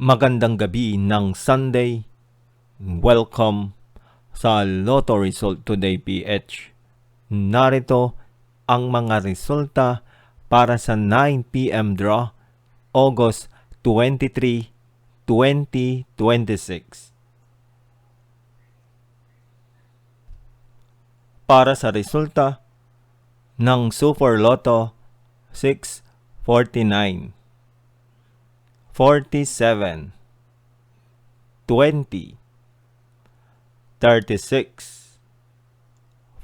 Magandang gabi ng Sunday. Welcome sa Lotto Result Today PH. Narito ang mga resulta para sa 9 PM draw, August 23, 2026. Para sa resulta ng Super Lotto 649, 47, 20, 36,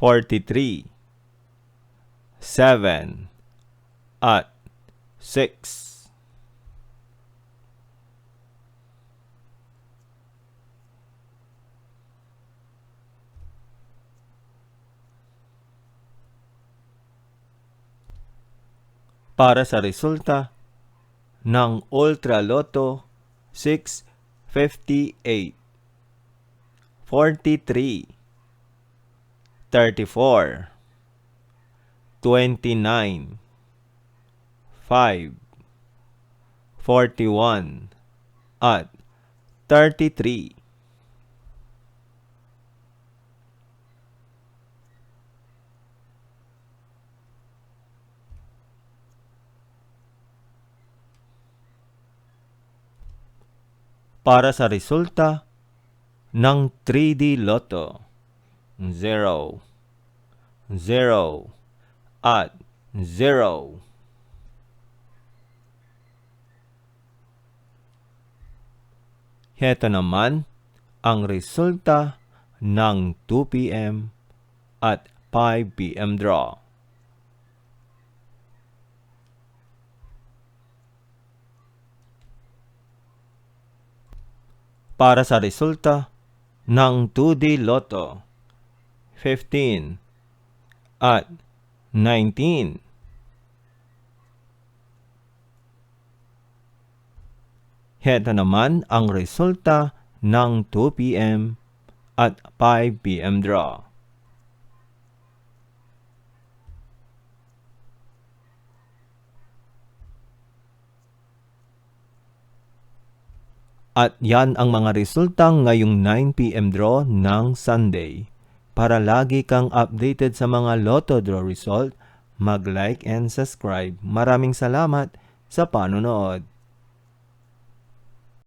43, 7, at 6. Para sa resulta ng Ultra Lotto 658, 43, 34, 29, 5, 41, at 33. Para sa resulta ng 3D Lotto 0, 0, at 0. Heto naman ang resulta ng 2 PM at 5 PM draw. Para sa resulta ng 2D Lotto 15 at 19. Heto naman ang resulta ng 2 PM at 5 PM draw. At yan ang mga resulta ngayong 9 PM draw ng Sunday. Para lagi kang updated sa mga Lotto draw result, mag-like and subscribe. Maraming salamat sa panonood.